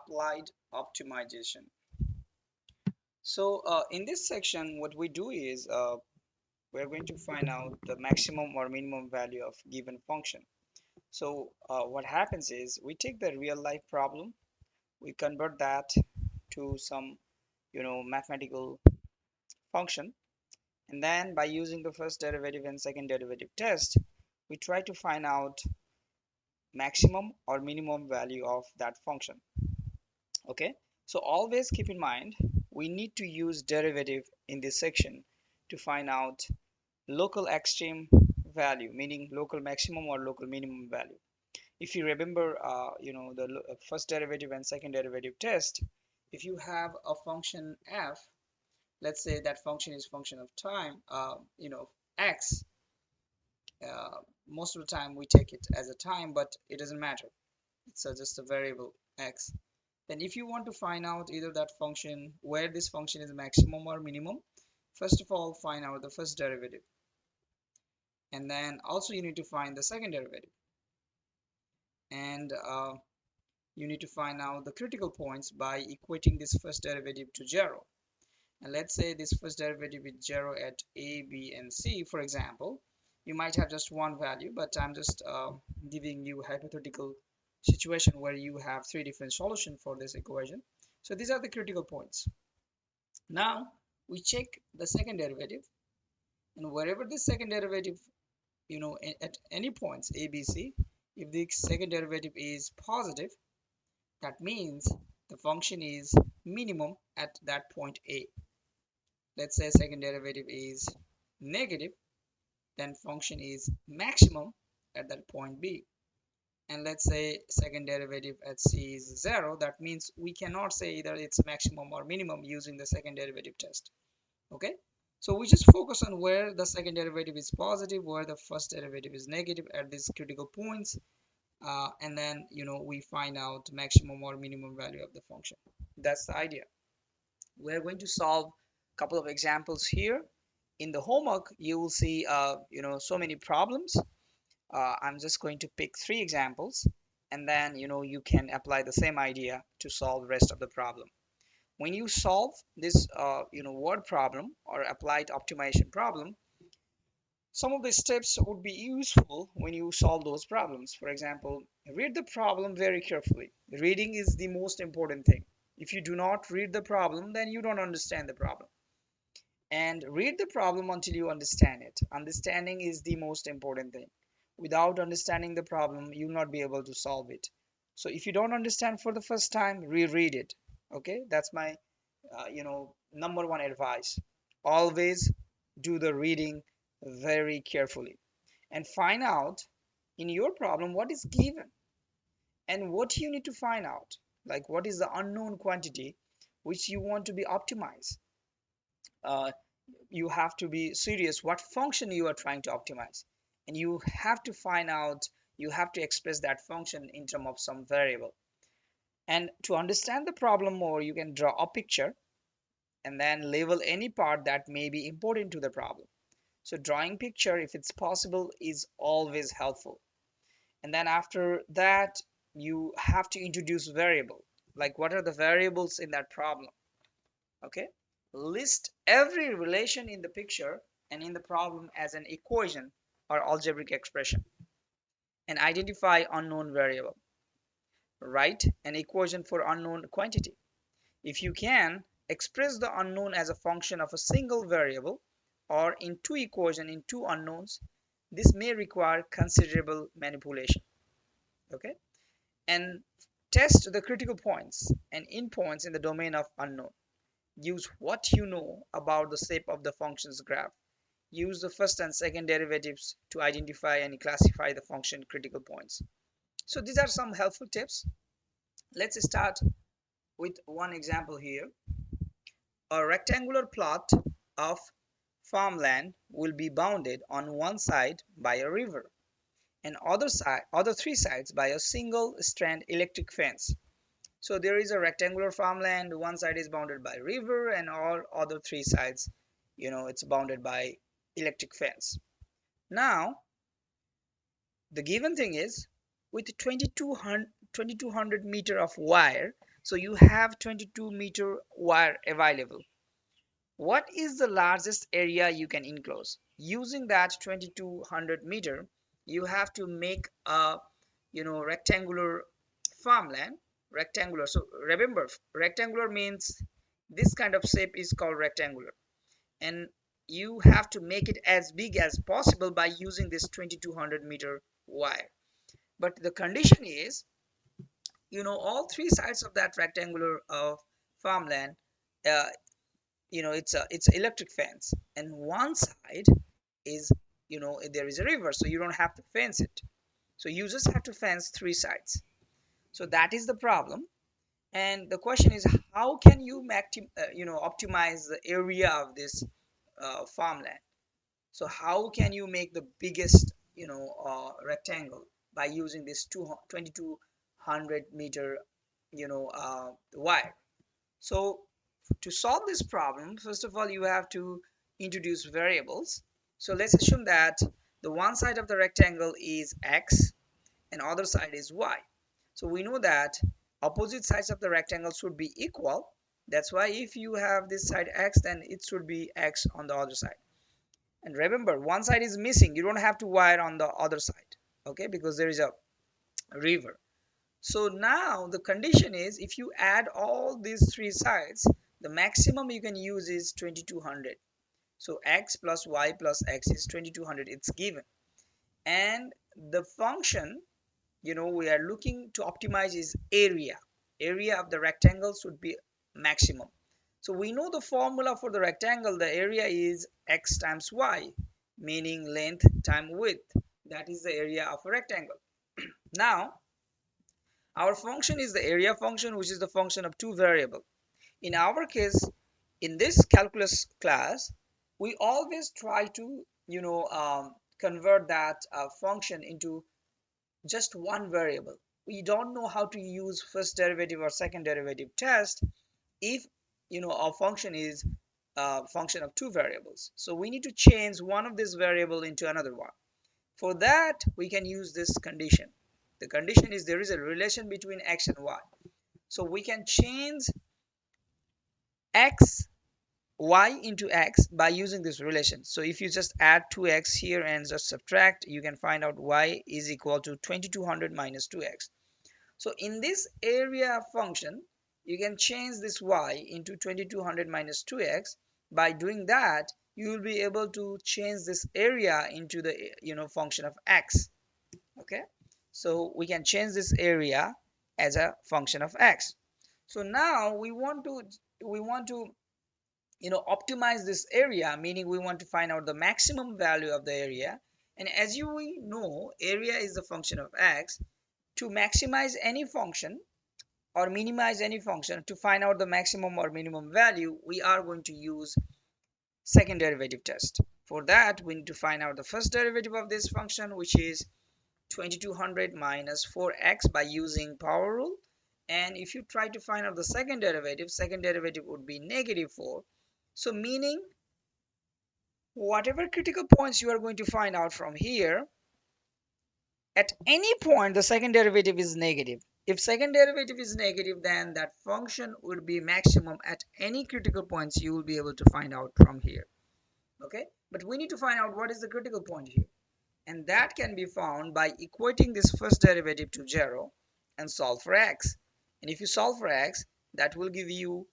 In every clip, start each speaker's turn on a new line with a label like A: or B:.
A: applied optimization. So in this section, what we do is we're going to find out the maximum or minimum value of given function. So what happens is we take the real life problem, we convert that to some mathematical function, and then by using the first derivative and second derivative test, we try to find out maximum or minimum value of that function. Okay, so always keep in mind we need to use derivative in this section to find out local extreme value, meaning local maximum or local minimum value. If you remember the first derivative and second derivative test, if you have a function f, let's say that function is function of time, x, uh, most of the time we take it as a time, but it doesn't matter, it's just a variable x. Then if you want to find out either that function where this function is maximum or minimum, first of all find out the first derivative, and then also you need to find the second derivative, and you need to find out the critical points by equating this first derivative to 0. And let's say this first derivative is 0 at a, b, and c, for example. You might have just one value, but I'm just giving you a hypothetical situation where you have three different solutions for this equation. So these are the critical points. Now we check the second derivative, and wherever this second derivative, at any points a, b, c, if the second derivative is positive, that means the function is minimum at that point a. Let's say second derivative is negative, then function is maximum at that point b. And let's say second derivative at c is 0, that means we cannot say either it's maximum or minimum using the second derivative test. Okay, so we just focus on where the second derivative is positive, where the first derivative is negative at these critical points, and then we find out maximum or minimum value of the function. That's the idea. We're going to solve a couple of examples here. In the homework you will see so many problems. I'm just going to pick 3 examples, and then you can apply the same idea to solve the rest of the problem. When you solve this word problem or applied optimization problem, some of the steps would be useful when you solve those problems. For example, read the problem very carefully. Reading is the most important thing. If you do not read the problem, then you don't understand the problem. And read the problem until you understand it. Understanding is the most important thing. Without understanding the problem, you will not be able to solve it. So if you don't understand for the first time, reread it. Okay, that's my number one advice. Always do the reading very carefully and find out in your problem what is given and what you need to find out, like what is the unknown quantity which you want to be optimized. uh, you have to be serious what function you are trying to optimize, and you have to find out, you have to express that function in terms of some variable. And to understand the problem more, you can draw a picture and then label any part that may be important to the problem. So drawing picture, if it's possible, is always helpful. And then after that, you have to introduce variable, like what are the variables in that problem. Okay, list every relation in the picture and in the problem as an equation or algebraic expression, and identify unknown variable. Write an equation for unknown quantity. If you can, express the unknown as a function of a single variable or in two equations in two unknowns. This may require considerable manipulation. Okay, and test the critical points and endpoints in the domain of unknown. Use what you know about the shape of the function's graph. Use the first and second derivatives to identify and classify the function critical points. So these are some helpful tips. Let's start with one example here. A rectangular plot of farmland will be bounded on one side by a river and other 3 sides by a single strand electric fence. So there is a rectangular farmland, one side is bounded by river, and all other 3 sides, it's bounded by electric fence. Now the given thing is, with 2200 meter of wire, So you have 22-meter wire available. What is the largest area you can enclose? Using that 2200 meter, you have to make a rectangular farmland. Rectangular. So remember, rectangular means this kind of shape is called rectangular, and you have to make it as big as possible by using this 2200 meter wire. But the condition is, all three sides of that rectangular farmland, uh, it's electric fence, and one side is, there is a river, so you don't have to fence it. So you just have to fence three sides. So that is the problem. And the question is, how can you optimize the area of this farmland? So how can you make the biggest rectangle by using this 2200 meter wire? So to solve this problem, first of all, you have to introduce variables. So let's assume that the one side of the rectangle is x and other side is y. So we know that opposite sides of the rectangle should be equal. That's why if you have this side x, then it should be x on the other side. And remember, one side is missing. You don't have to wire on the other side, okay, because there is a river. So now the condition is, if you add all these three sides, the maximum you can use is 2200. So x plus y plus x is 2200. It's given. And the function we are looking to optimize is area of the rectangle should be maximum. So we know the formula for the rectangle. The area is x times y, meaning length times width. That is the area of a rectangle. Now our function is the area function, which is the function of two variables. In our case, in this calculus class, we always try to convert that function into just one variable. We don't know how to use first derivative or second derivative test if our function is a function of two variables. So we need to change one of this variable into another one. For that, we can use this condition. The condition is there is a relation between x and y. So we can change x y into x by using this relation. So if you just add 2x here and just subtract, you can find out y is equal to 2200 minus 2x. So in this area function, you can change this y into 2200 minus 2x. By doing that, you will be able to change this area into the function of x. Okay, so we can change this area as a function of x. So now we want to optimize this area, meaning we want to find out the maximum value of the area. And as we know, area is the function of x. To maximize any function or minimize any function, to find out the maximum or minimum value, we are going to use second derivative test. For that, we need to find out the first derivative of this function, which is 2200 minus 4x by using power rule. And if you try to find out the second derivative would be negative 4. So meaning, whatever critical points you are going to find out from here, at any point the second derivative is negative. If second derivative is negative, then that function would be maximum at any critical points you will be able to find out from here. Okay, but we need to find out what is the critical point here, and that can be found by equating this first derivative to 0 and solve for x. And if you solve for x, that will give you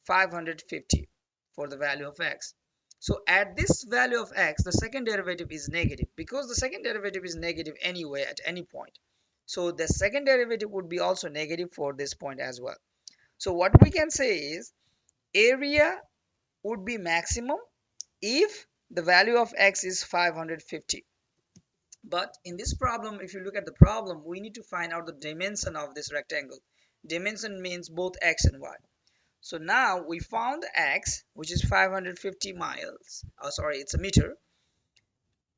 A: 550 for the value of x. So at this value of x, the second derivative is negative, because the second derivative is negative anyway at any point. So the second derivative would be also negative for this point as well. So what we can say is, area would be maximum if the value of x is 550. But in this problem, if you look at the problem, we need to find out the dimension of this rectangle. Dimension means both x and y. So now we found x, which is 550 miles. Oh, sorry, it's a meter.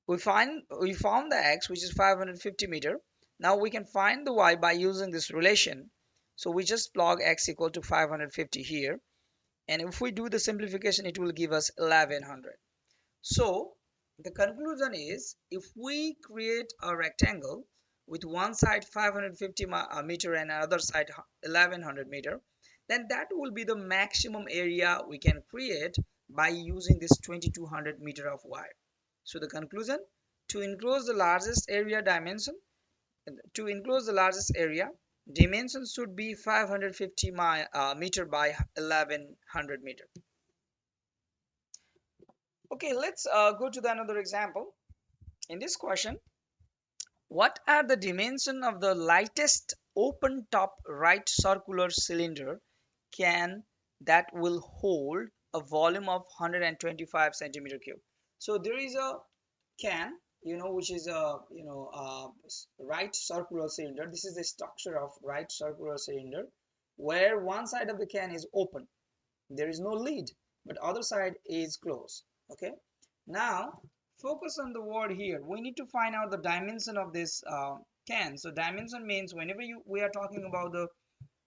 A: We found the x, which is 550 meter. Now we can find the y by using this relation. So we just plug x equal to 550 here, and if we do the simplification, it will give us 1100. So the conclusion is, if we create a rectangle with one side 550 meter and another side 1100 meter, then that will be the maximum area we can create by using this 2200 meter of wire. So the conclusion, to enclose the largest area dimension, to enclose the largest area, dimensions should be 550 meter by 1100 meter. Okay, let's go to the another example. In this question, what are the dimensions of the lightest open top right circular cylinder can that will hold a volume of 125 centimeter cube? So there is a can, which is a right circular cylinder. This is the structure of right circular cylinder, where one side of the can is open, there is no lid, but other side is closed. Okay, now focus on the word here. We need to find out the dimension of this can. So dimension means whenever we are talking about the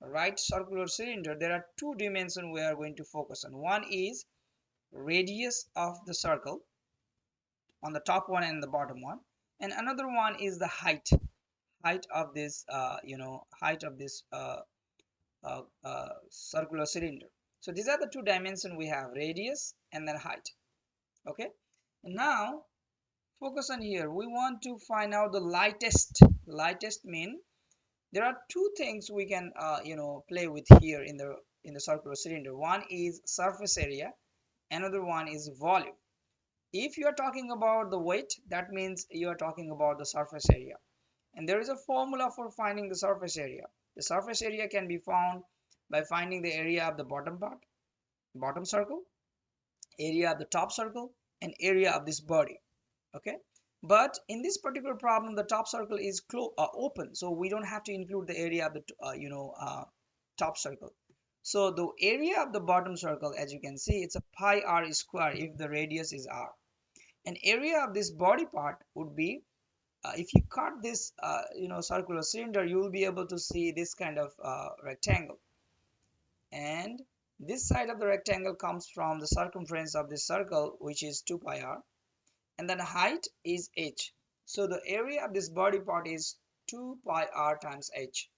A: right circular cylinder, there are two dimensions we are going to focus on. One is radius of the circle on the top one and the bottom one, and another one is the height of this height of this circular cylinder. So these are the two dimensions we have, radius and then height. Okay, and now focus on here. We want to find out the lightest mean there are two things we can play with here in the circular cylinder. One is surface area, another one is volume. If you are talking about the weight, that means you are talking about the surface area, and there is a formula for finding the surface area. The surface area can be found by finding the area of the bottom circle, area of the top circle, and area of this body. Okay, but in this particular problem the top circle is open, so we don't have to include the area of the top circle. So the area of the bottom circle, as you can see, it's a pi r square if the radius is r. An area of this body part would be, if you cut this circular cylinder, you will be able to see this kind of rectangle, and this side of the rectangle comes from the circumference of this circle, which is 2 pi r, and then height is h. So the area of this body part is 2 pi r times h.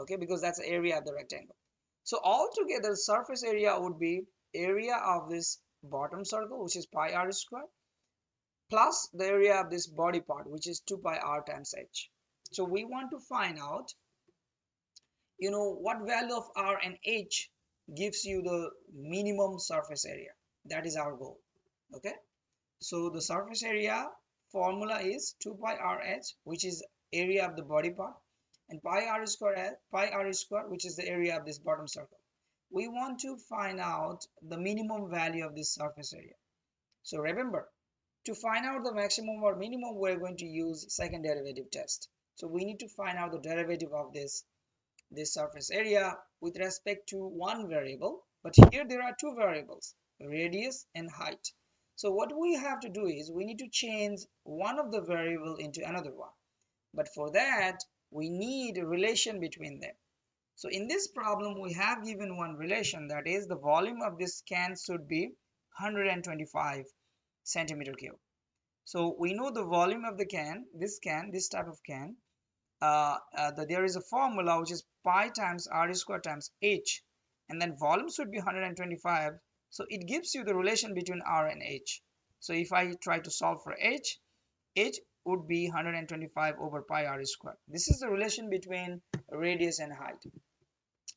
A: Okay, because that's the area of the rectangle. So altogether surface area would be area of this bottom circle, which is pi r square, plus the area of this body part, which is 2 pi r times h. So we want to find out what value of r and h gives you the minimum surface area. That is our goal. Okay, so the surface area formula is 2 pi rh, which is area of the body part, and pi r square, which is the area of this bottom circle. We want to find out the minimum value of this surface area. So remember, to find out the maximum or minimum, we're going to use second derivative test. So we need to find out the derivative of this surface area with respect to one variable, but here there are two variables, radius and height. So what we have to do is we need to change one of the variable into another one, but for that we need a relation between them. So in this problem we have given one relation, that is the volume of this can should be 125 centimeter cube. So we know the volume of the can, this type of can, there is a formula which is pi times r square times h, and then volume should be 125. So it gives you the relation between r and h. So if I try to solve for h would be 125 over pi r square. This is the relation between radius and height.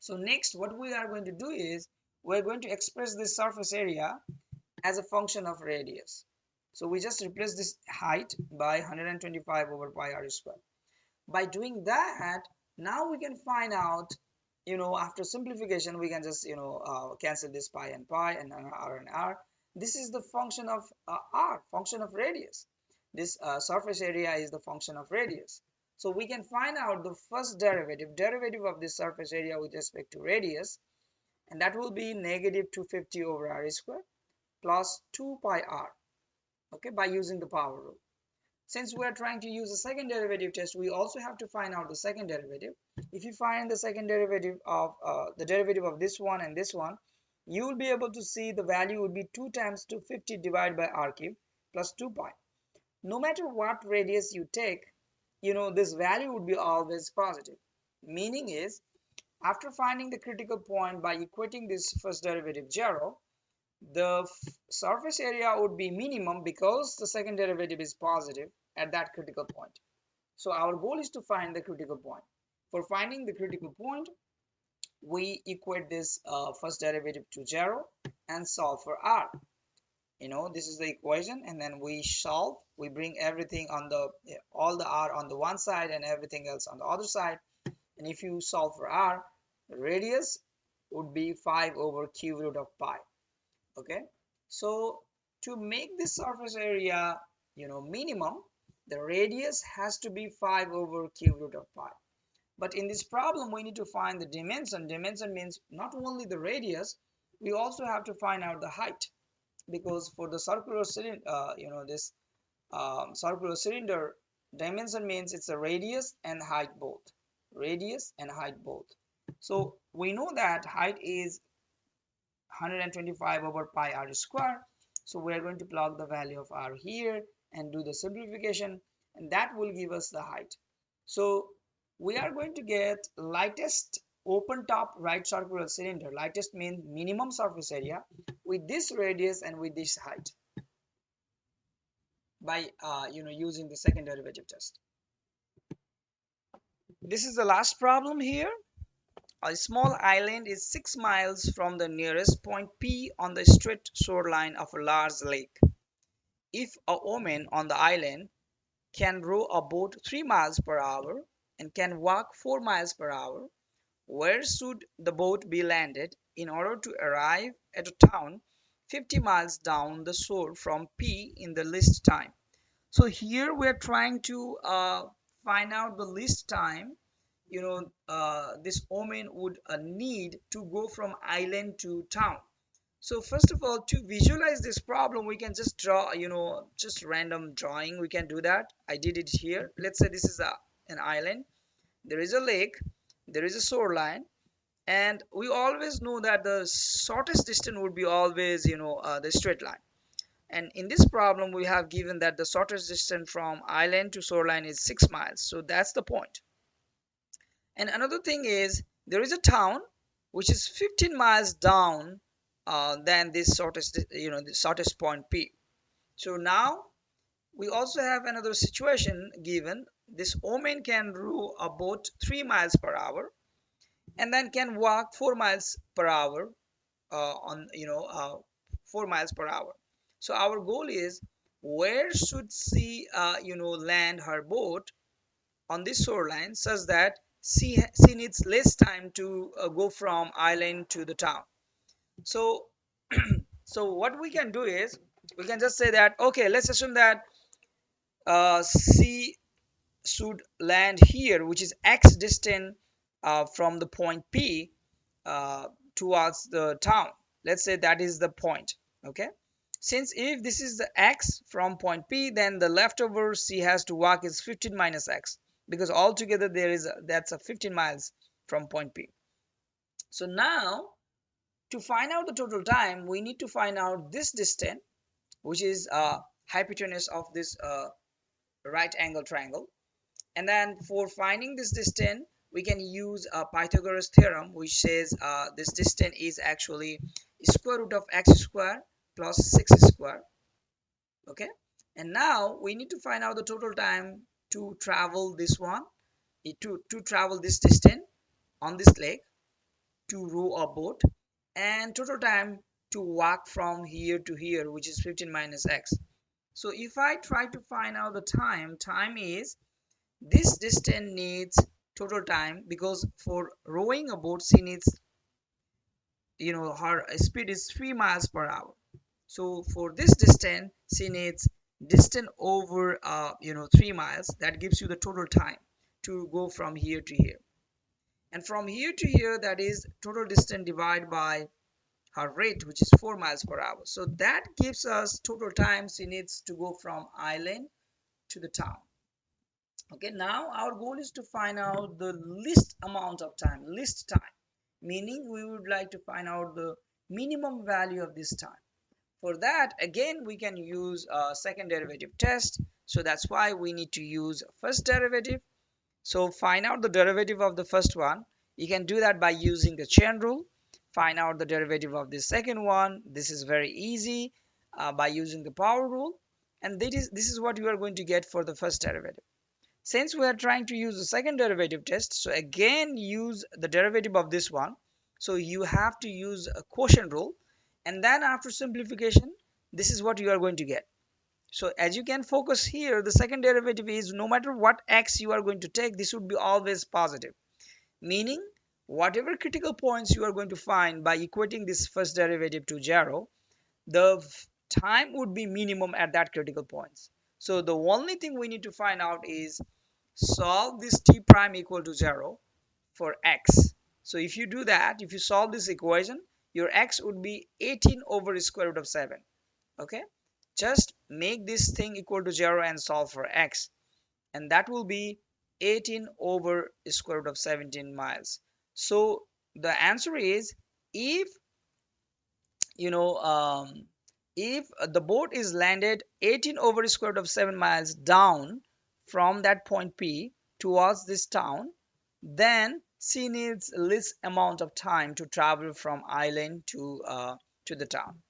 A: So next what we are going to do is we're going to express this surface area as a function of radius. So we just replace this height by 125 over pi r square. By doing that, now we can find out, after simplification we can just cancel this pi and r and r. This is the function of r, function of radius. This surface area is the function of radius. So we can find out the first derivative of this surface area with respect to radius, and that will be negative 250 over r square plus 2 pi r, okay, by using the power rule. Since we are trying to use a second derivative test, we also have to find out the second derivative. If you find the second derivative of the derivative of this one and this one, you will be able to see the value would be 2 times 250 divided by r cube plus 2 pi. No matter what radius you take, this value would be always positive. Meaning is, After finding the critical point by equating this first derivative 0, the surface area would be minimum because the second derivative is positive at that critical point. So our goal is to find the critical point. For finding the critical point, we equate this first derivative to 0 and solve for r. This is the equation, and then we solve. We bring everything on the all the r on the one side and everything else on the other side. And if you solve for r, the radius would be 5 over cube root of pi. Okay, so to make this surface area minimum, the radius has to be 5 over cube root of pi. But in this problem, we need to find the dimension. Dimension means not only the radius, we also have to find out the height, because for the circular cylinder, this circular cylinder, dimension means it's a radius and height both. Radius and height both. So we know that height is 125 over pi r square. So we are going to plug the value of r here and do the simplification, and that will give us the height. So we are going to get lightest open top right circular cylinder. Lightest means minimum surface area with this radius and with this height by using the second derivative test. This is the last problem here. A small island is 6 miles from the nearest point P on the straight shoreline of a large lake. If a woman on the island can row a boat 3 miles per hour and can walk 4 miles per hour, where should the boat be landed in order to arrive at a town 50 miles down the shore from P in the least time? So here we're trying to find out the least time this woman would need to go from island to town. So first of all, to visualize this problem, we can just draw just random drawing. We can do that. I did it here. Let's say this is an island. There is a lake, there is a shoreline, and we always know that the shortest distance would be always the straight line. And in this problem, we have given that the shortest distance from island to shoreline is 6 miles. So that's the point. And another thing is, there is a town which is 15 miles down than this shortest the shortest point P. So now we also have another situation given. This woman can row a boat 3 miles per hour and then can walk 4 miles per hour 4 miles per hour. So our goal is, where should she land her boat on this shoreline such that she needs less time to go from island to the town. So so what we can do is, we can just say that, okay, let's assume that she should land here, which is x distance from the point P towards the town. Let's say that is the point. Okay, since if this is the x from point P, then the leftover she has to walk is 15 minus x, because altogether that's a 15 miles from point P. So now, to find out the total time, we need to find out this distance, which is hypotenuse of this right angle triangle. And then for finding this distance, we can use a Pythagoras theorem, which says this distance is actually square root of x square plus 6 square. Okay, and now we need to find out the total time to travel this one, to travel this distance on this lake, to row a boat, and total time to walk from here to here, which is 15 minus x. So if I try to find out the time is, this distance needs total time, because for rowing a boat she needs her speed is 3 miles per hour. So for this distance she needs distance over 3 miles. That gives you the total time to go from here to here, and from here to here, that is total distance divided by her rate, which is 4 miles per hour. So that gives us total time she needs to go from island to the town. Okay, now our goal is to find out the least amount of time, least time, meaning we would like to find out the minimum value of this time. For that, again, we can use a second derivative test. So that's why we need to use first derivative. So find out the derivative of the first one. You can do that by using the chain rule. Find out the derivative of the second one. This is very easy by using the power rule. And this is what you are going to get for the first derivative. Since we are trying to use the second derivative test, so again use the derivative of this one. So you have to use a quotient rule, and then after simplification, this is what you are going to get. So as you can focus here, the second derivative is no matter what x you are going to take, this would be always positive, meaning whatever critical points you are going to find by equating this first derivative to 0, the time would be minimum at that critical points. So the only thing we need to find out is solve this t prime equal to 0 for x. So if you do that, if you solve this equation, your x would be 18 over square root of 7. Okay, just make this thing equal to 0 and solve for x, and that will be 18 over square root of 17 miles. So the answer is, if you know if the boat is landed 18 over square root of 7 miles down from that point P towards this town, then she needs least amount of time to travel from island to the town.